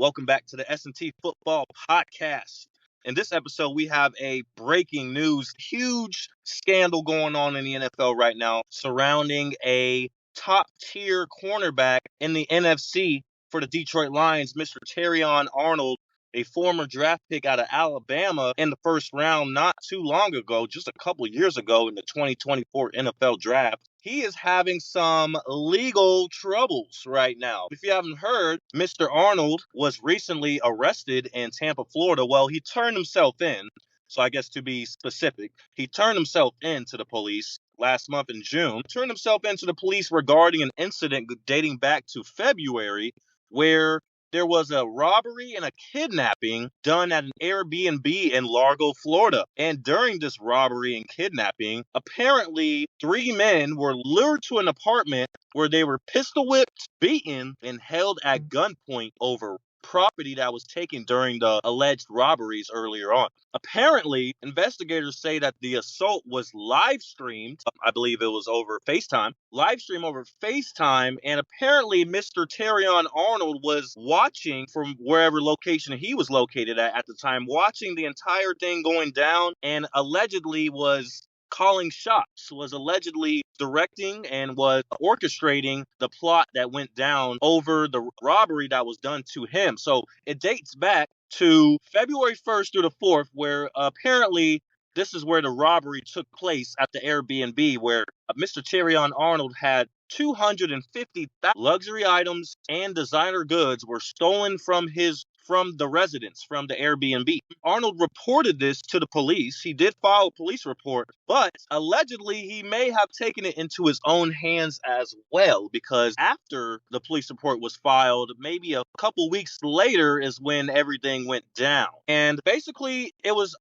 Welcome back to the S&T Football Podcast. In this episode, we have a breaking news, huge scandal going on in the NFL right now surrounding a top-tier cornerback in the NFC for the Detroit Lions, Mr. Terrion Arnold, a former draft pick out of Alabama in the first round not too long ago, just a couple years ago in the 2024 NFL Draft. He is having some legal troubles right now. If you haven't heard, Mr. Arnold was recently arrested in Tampa, Florida. Well, he turned himself in. So I guess to be specific, he turned himself in to the police last month in June, turned himself into the police regarding an incident dating back to February where there was a robbery and a kidnapping done at an Airbnb in Largo, Florida. And during this robbery and kidnapping, apparently 3 men were lured to an apartment where they were pistol whipped, beaten, and held at gunpoint over property that was taken during the alleged robberies earlier on. Apparently, investigators say that the assault was live streamed. I believe it was over FaceTime. Live stream over FaceTime. And apparently, Mr. Terrion Arnold was watching from wherever location he was located at the time, watching the entire thing going down, and allegedly was calling shots, was allegedly directing and was orchestrating the plot that went down over the robbery that was done to him. So it dates back to February 1st through the 4th, where apparently this is where the robbery took place at the Airbnb, where Mr. Terrion Arnold had 250,000 luxury items and designer goods were stolen from the residence, from the Airbnb. Arnold reported this to the police. He did file a police report, but allegedly he may have taken it into his own hands as well, because after the police report was filed, maybe a couple weeks later is when everything went down. And basically it was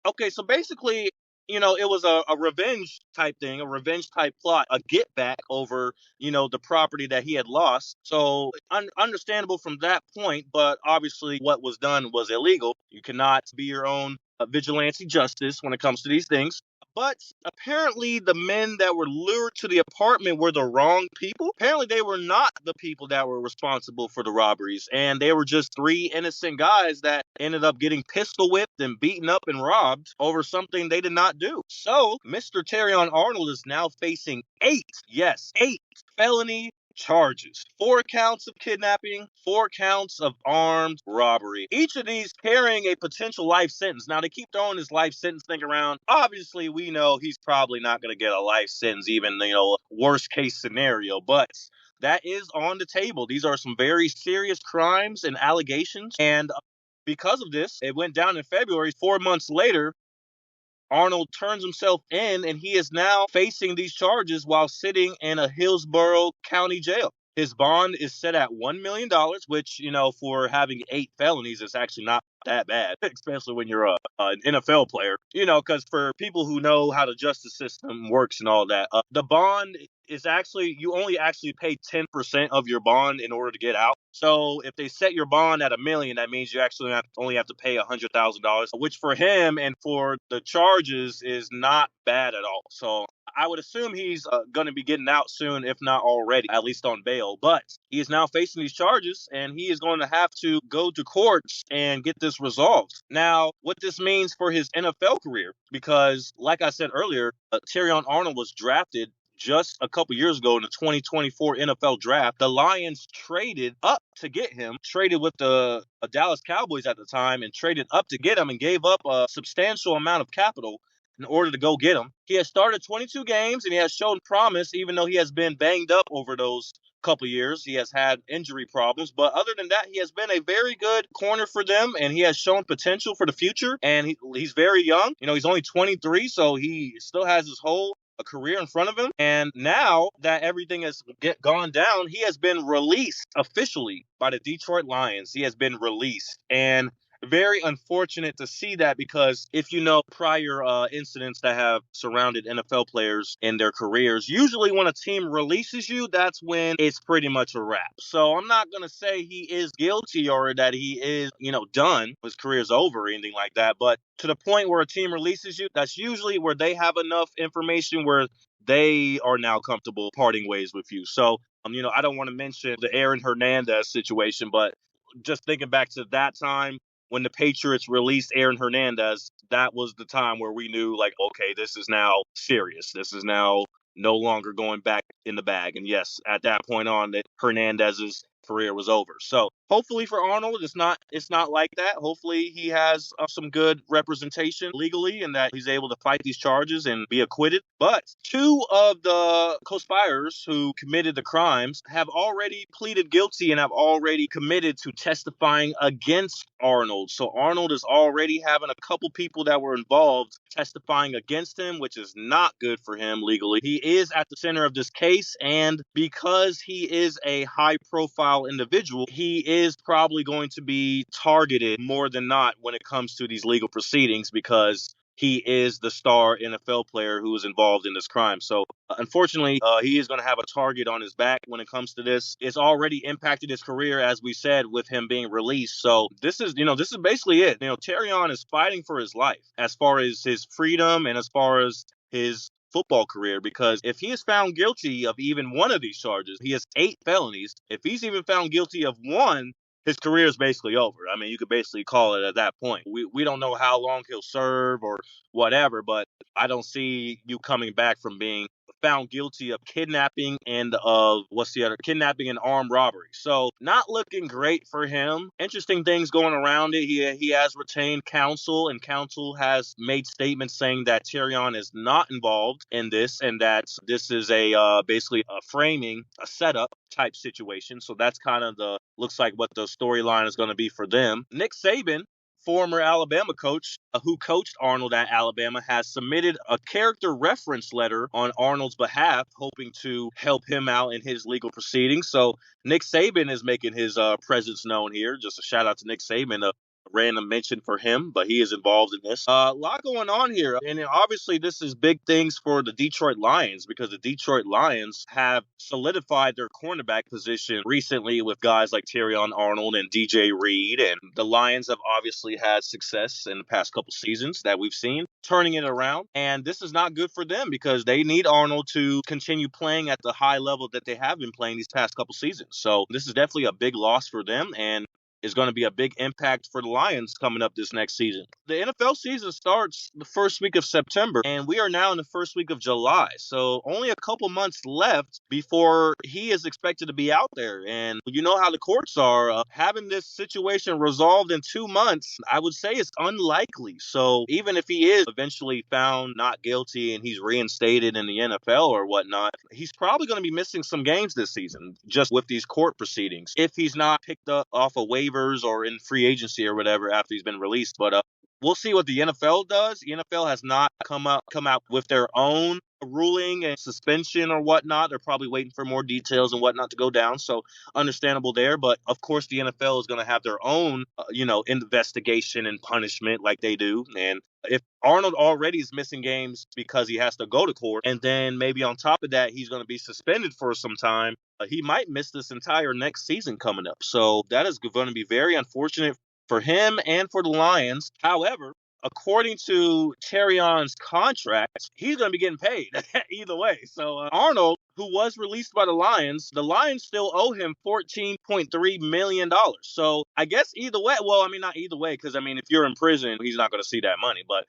it was a revenge type thing, a revenge type plot, a get back over, the property that he had lost. So understandable from that point, but obviously what was done was illegal. You cannot be your own vigilante justice when it comes to these things. But apparently the men that were lured to the apartment were the wrong people. Apparently they were not the people that were responsible for the robberies. And they were just 3 innocent guys that ended up getting pistol whipped and beaten up and robbed over something they did not do. So Mr. Terrion Arnold is now facing 8 felony charges. 4 counts of kidnapping, 4 counts of armed robbery. Each of these carrying a potential life sentence. Now, they keep throwing this life sentence thing around. Obviously, we know he's probably not going to get a life sentence, even, worst case scenario. But that is on the table. These are some very serious crimes and allegations. And because of this, it went down in February. 4 months later, Arnold turns himself in, and he is now facing these charges while sitting in a Hillsborough County jail. His bond is set at $1 million, which, for having 8 felonies is actually not that bad, especially when you're an NFL player, because for people who know how the justice system works and all that, the bond is actually, you only actually pay 10% of your bond in order to get out. So if they set your bond at $1 million, that means you actually only have to pay $100,000, which for him and for the charges is not bad at all. So I would assume he's going to be getting out soon, if not already, at least on bail. But he is now facing these charges, and he is going to have to go to courts and get this resolved. Now, what this means for his NFL career, because like I said earlier, Terrion Arnold was drafted just a couple years ago in the 2024 NFL Draft. The Lions traded up to get him, traded with the Dallas Cowboys at the time, and traded up to get him and gave up a substantial amount of capital in order to go get him. He has started 22 games, and he has shown promise, even though he has been banged up over those couple years. He has had injury problems, but other than that, he has been a very good corner for them, and he has shown potential for the future, and he's very young. He's only 23, so he still has his whole a career in front of him. And now that everything has gone down, he has been released officially by the Detroit Lions. He has been released, and very unfortunate to see that, because if you know prior incidents that have surrounded NFL players in their careers, usually when a team releases you, that's when it's pretty much a wrap. So I'm not going to say he is guilty or that he is, done, his career's over or anything like that. But to the point where a team releases you, that's usually where they have enough information where they are now comfortable parting ways with you. So, I don't want to mention the Aaron Hernandez situation, but just thinking back to that time when the Patriots released Aaron Hernandez, that was the time where we knew, like, okay, this is now serious. This is now no longer going back in the bag. And yes, at that point on, that Hernandez's career was over. So hopefully for Arnold, it's not like that. Hopefully he has some good representation legally and that he's able to fight these charges and be acquitted. But two of the co-conspirators who committed the crimes have already pleaded guilty and have already committed to testifying against Arnold. So Arnold is already having a couple people that were involved testifying against him, which is not good for him legally. He is at the center of this case, and because he is a high profile individual, he is probably going to be targeted more than not when it comes to these legal proceedings because he is the star NFL player who was involved in this crime. So, unfortunately, he is going to have a target on his back when it comes to this. It's already impacted his career, as we said, with him being released. So, this is basically it. Terrion is fighting for his life as far as his freedom and as far as his football career, because if he is found guilty of even one of these charges, he has 8 felonies. If he's even found guilty of one, his career is basically over. I mean, you could basically call it at that point. We don't know how long he'll serve or whatever, but I don't see you coming back from being found guilty of kidnapping and of kidnapping and armed robbery. So not looking great for him. Interesting things going around it. He has retained counsel, and counsel has made statements saying that Terrion is not involved in this and that this is basically a framing, a setup type situation. So that's kind of looks like what the storyline is going to be for them. Nick Saban, former Alabama coach who coached Arnold at Alabama, has submitted a character reference letter on Arnold's behalf, hoping to help him out in his legal proceedings. So Nick Saban is making his presence known here. Just a shout out to Nick Saban. A random mention for him, but he is involved in this. A lot going on here. And obviously this is big things for the Detroit Lions because the Detroit Lions have solidified their cornerback position recently with guys like Terrion Arnold and DJ Reed. And the Lions have obviously had success in the past couple seasons that we've seen, turning it around. And this is not good for them because they need Arnold to continue playing at the high level that they have been playing these past couple seasons. So this is definitely a big loss for them, and is going to be a big impact for the Lions coming up this next season. The NFL season starts the first week of September, and we are now in the first week of July. So only a couple months left before he is expected to be out there. And you know how the courts are. Having this situation resolved in 2 months, I would say it's unlikely. So even if he is eventually found not guilty and he's reinstated in the NFL or whatnot, he's probably going to be missing some games this season just with these court proceedings if he's not picked up off a waiver or in free agency or whatever after he's been released. But we'll see what the NFL does. The NFL has not come out with their own ruling and suspension or whatnot. They're probably waiting for more details and whatnot to go down. So understandable there. But of course, the NFL is going to have their own, investigation and punishment like they do. And if Arnold already is missing games because he has to go to court, and then maybe on top of that, he's going to be suspended for some time, he might miss this entire next season coming up. So that is going to be very unfortunate for him and for the Lions. However, according to Terrion's contract, he's going to be getting paid either way. So Arnold, who was released by the Lions still owe him $14.3 million. So I guess either way, well, I mean, not either way, because I mean, if you're in prison, he's not going to see that money. But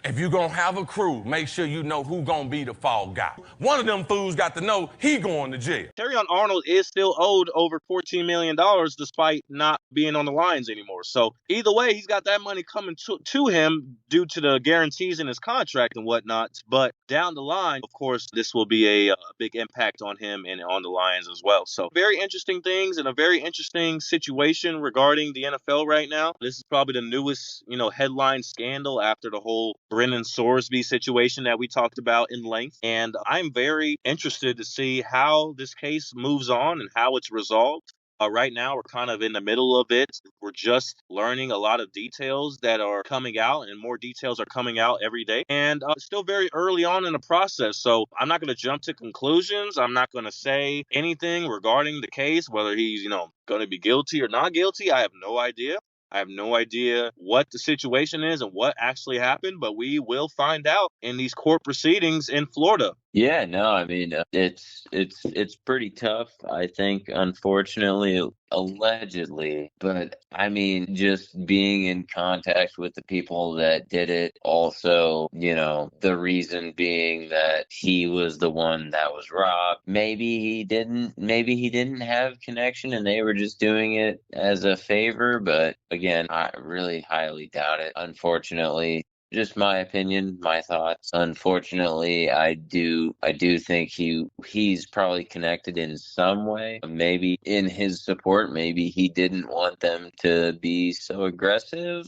if you're going to have a crew, make sure you know who's going to be the fall guy. One of them fools got to know he going to jail. Terrion Arnold is still owed over $14 million despite not being on the Lions anymore. So either way, he's got that money coming to him due to the guarantees in his contract and whatnot. But down the line, of course, this will be a big impact on him and on the Lions as well. So very interesting things and a very interesting situation regarding the NFL right now. This is probably the newest, headline scandal after the whole Brennan Sorsby situation that we talked about in length. And I'm very interested to see how this case moves on and how it's resolved. Right now, we're kind of in the middle of it. We're just learning a lot of details that are coming out, and more details are coming out every day. And still very early on in the process. So I'm not going to jump to conclusions. I'm not going to say anything regarding the case, whether he's, going to be guilty or not guilty. I have no idea. I have no idea what the situation is and what actually happened, but we will find out in these court proceedings in Florida. Yeah, no, I mean it's pretty tough, I think, unfortunately, allegedly, but I mean just being in contact with the people that did it also, the reason being that he was the one that was robbed. Maybe he didn't have connection and they were just doing it as a favor, but again, I really highly doubt it, unfortunately. Just my opinion, my thoughts. Unfortunately, I do think he's probably connected in some way. Maybe in his support, maybe he didn't want them to be so aggressive.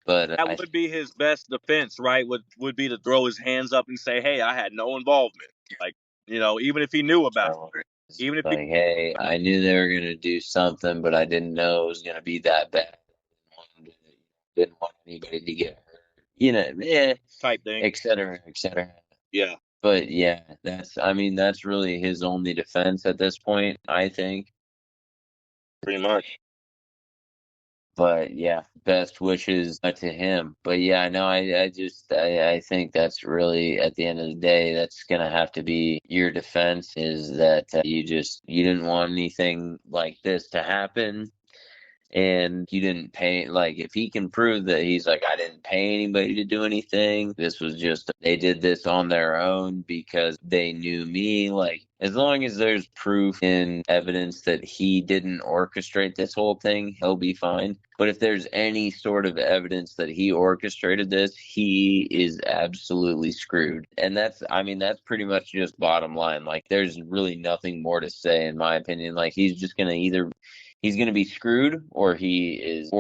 But That I would be his best defense, right? Would be to throw his hands up and say, "Hey, I had no involvement." Like, even if he knew about tell him, it, even if he like, hey, I knew they were gonna do something, but I didn't know it was gonna be that bad. Didn't want anybody to get hurt. type thing. Et cetera, et cetera. Yeah, But yeah, I mean, that's really his only defense at this point, I think. pretty much. But yeah, best wishes to him. But yeah, no, I think that's really at the end of the day, that's gonna have to be your defense is that you didn't want anything like this to happen. And you didn't pay, like, if he can prove that he's like, I didn't pay anybody to do anything, this was just, they did this on their own because they knew me, like, as long as there's proof and evidence that he didn't orchestrate this whole thing, he'll be fine. But if there's any sort of evidence that he orchestrated this, he is absolutely screwed. And I mean, that's pretty much just bottom line. Like, there's really nothing more to say, in my opinion. Like, he's gonna be screwed, or he's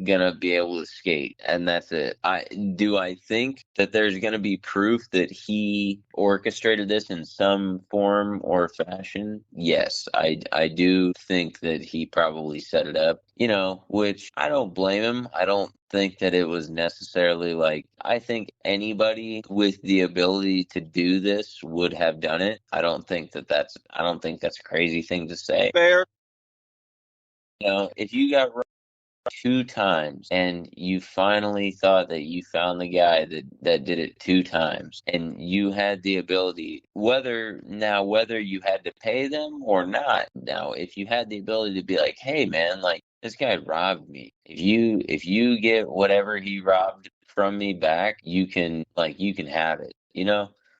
gonna be able to skate, and that's it. I think that there's gonna be proof that he orchestrated this in some form or fashion. Yes, I do think that he probably set it up. Which I don't blame him. I don't think that it was necessarily like, I think anybody with the ability to do this would have done it. I don't think that's a crazy thing to say. Fair. If you got robbed 2 times and you finally thought that you found the guy that did it 2 times and you had the ability, whether you had to pay them or not, now if you had the ability to be like, hey man, like this guy robbed me. If you get whatever he robbed from me back, you can have it,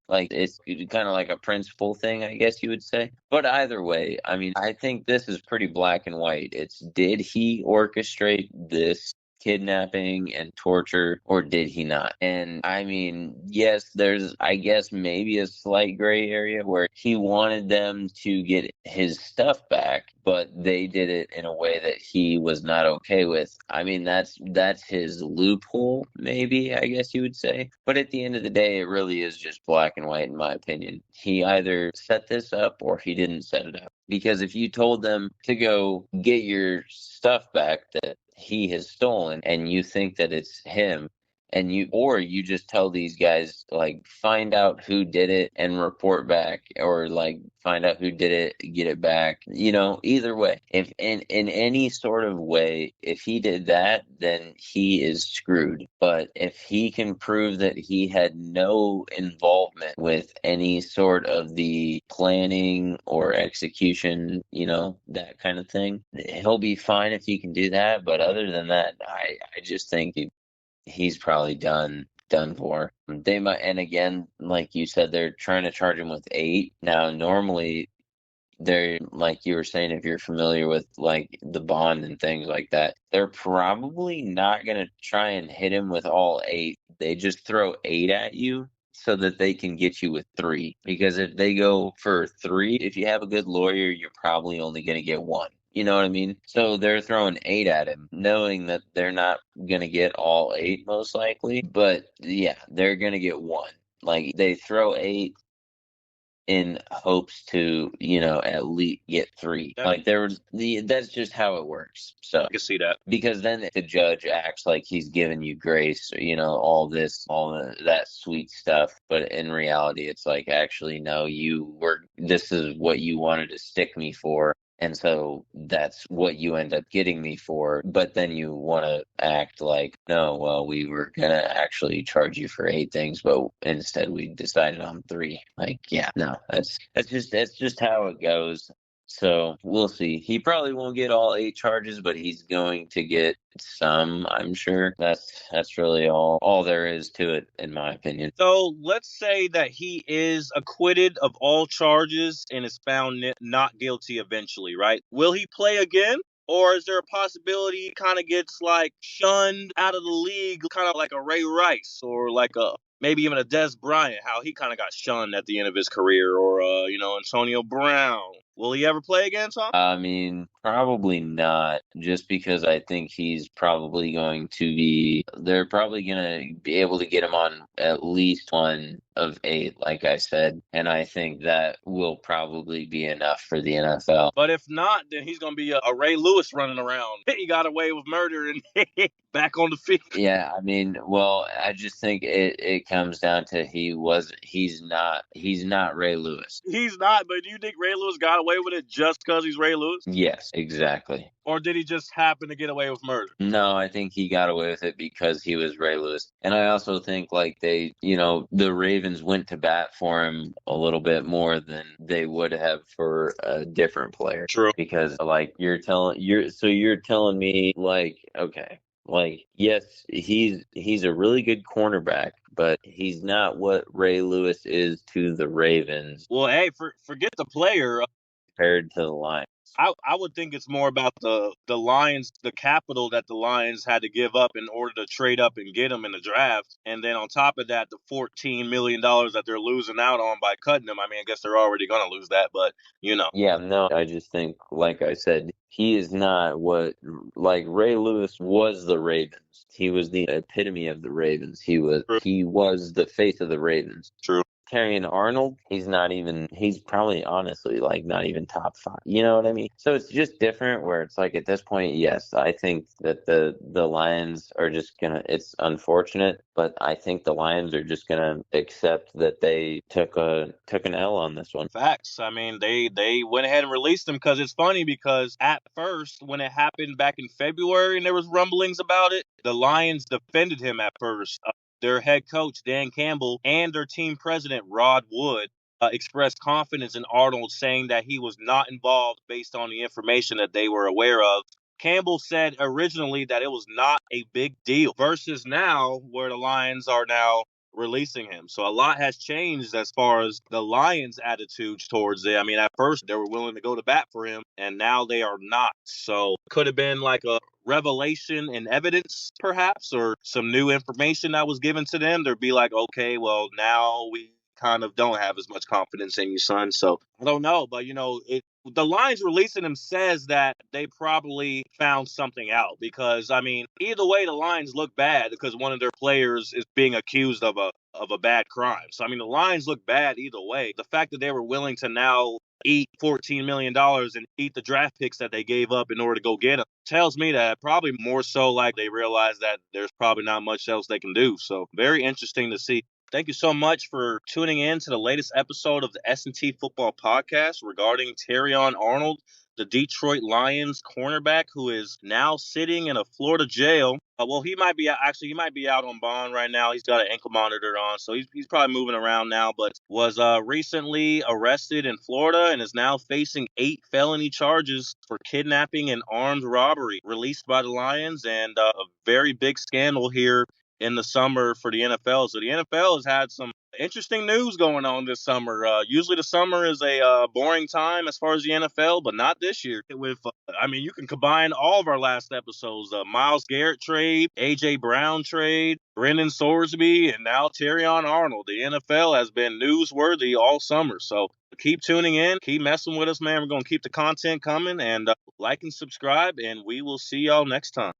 Like it's kind of like a principle thing, I guess you would say. But either way, I mean, I think this is pretty black and white. It's, did he orchestrate this kidnapping and torture, or did he not? And I mean, yes, there's, I guess, maybe a slight gray area where he wanted them to get his stuff back, but they did it in a way that he was not okay with. I mean, that's his loophole, maybe, I guess you would say. But at the end of the day, it really is just black and white, in my opinion. He either set this up or he didn't set it up. Because if you told them to go get your stuff back that he has stolen and you think that it's him, or you just tell these guys, like, find out who did it and report back, or like find out who did it, get it back, either way, if in any sort of way, if he did that, then he is screwed. But if he can prove that he had no involvement with any sort of the planning or execution, that kind of thing, he'll be fine if he can do that. But other than that, I just think he's probably done for. They might, and again, like you said, they're trying to charge him with 8. Now, normally, they're, like you were saying, if you're familiar with like the bond and things like that, they're probably not gonna try and hit him with all 8. They just throw 8 at you so that they can get you with 3. Because if they go for 3, if you have a good lawyer, you're probably only gonna get 1. You know what I mean? So they're throwing 8 at him, knowing that they're not gonna get all 8 most likely. But yeah, they're gonna get 1. Like, they throw 8 in hopes to, at least get 3. That, Like, that's just how it works. So I can see that. because then the judge acts like he's giving you grace, that sweet stuff, but in reality, it's like, actually, no, this is what you wanted to stick me for. And so that's what you end up getting me for. But then you want to act like, no, well, we were going to actually charge you for 8 things, but instead we decided on 3. Like, yeah, no, that's just how it goes. So we'll see. He probably won't get all 8 charges, but he's going to get some, I'm sure. That's really all there is to it, in my opinion. So let's say that he is acquitted of all charges and is found not guilty eventually, right? Will he play again? Or is there a possibility he kind of gets like shunned out of the league, kind of like a Ray Rice or like a maybe even a Des Bryant, how he kind of got shunned at the end of his career, or Antonio Brown. Will he ever play again, Tom? I mean, probably not, just because I think he's probably going to be, they're probably going to be able to get him on at least 1 of 8, like I said. And I think that will probably be enough for the NFL. But if not, then he's going to be a Ray Lewis running around. He got away with murder and back on the field. Yeah, I mean, well, I just think it comes down to he's not Ray Lewis. He's not, but do you think Ray Lewis got away with it just because he's Ray Lewis? Yes, exactly. Or did he just happen to get away with murder? No, I think he got away with it because he was Ray Lewis. And I also think like the Ravens went to bat for him a little bit more than they would have for a different player. True. Because like you're telling me like, okay, like yes, he's a really good cornerback, but he's not what Ray Lewis is to the Ravens. Well, hey, forget the player. Compared to the Lions. I would think it's more about the Lions, the capital that the Lions had to give up in order to trade up and get him in the draft. And then on top of that, the $14 million that they're losing out on by cutting him. I mean, I guess they're already going to lose that, but Yeah, no, I just think, like I said, he is not what, like Ray Lewis was the Ravens. He was the epitome of the Ravens. He was the face of the Ravens. True. Terrion Arnold, he's probably honestly like not even top 5. You know what I mean? So it's just different where it's like at this point, yes, I think that the Lions are just it's unfortunate, but I think the Lions are just gonna accept that they took an L on this one. Facts. I mean, they went ahead and released him because it's funny because at first when it happened back in February and there was rumblings about it, the Lions defended him at first. Their head coach, Dan Campbell, and their team president, Rod Wood, expressed confidence in Arnold, saying that he was not involved based on the information that they were aware of. Campbell said originally that it was not a big deal versus now where the Lions are now releasing him. So a lot has changed as far as the Lions' attitude towards it. I mean, at first they were willing to go to bat for him, and now they are not. So could have been like a revelation and evidence, perhaps, or some new information that was given to them. They'd be like, okay, well, now we kind of don't have as much confidence in you, son. So I don't know, but the Lions releasing him says that they probably found something out because, I mean, either way, the Lions look bad because one of their players is being accused of a bad crime. So, I mean, the Lions look bad either way. The fact that they were willing to now eat $14 million and eat the draft picks that they gave up in order to go get him tells me that probably more so like they realize that there's probably not much else they can do. So very interesting to see. Thank you so much for tuning in to the latest episode of the S&T Football Podcast regarding Terrion Arnold, the Detroit Lions cornerback who is now sitting in a Florida jail. Well, he might be out on bond right now. He's got an ankle monitor on, so he's probably moving around now, but was recently arrested in Florida and is now facing 8 felony charges for kidnapping and armed robbery released by the Lions, and a very big scandal here in the summer for the NFL. So the NFL has had some interesting news going on this summer. Usually the summer is a boring time as far as the NFL, but not this year. You can combine all of our last episodes, Myles Garrett trade, A.J. Brown trade, Brendan Sorsby, and now Terrion Arnold. The NFL has been newsworthy all summer. So keep tuning in, keep messing with us, man. We're going to keep the content coming, and like and subscribe, and we will see y'all next time.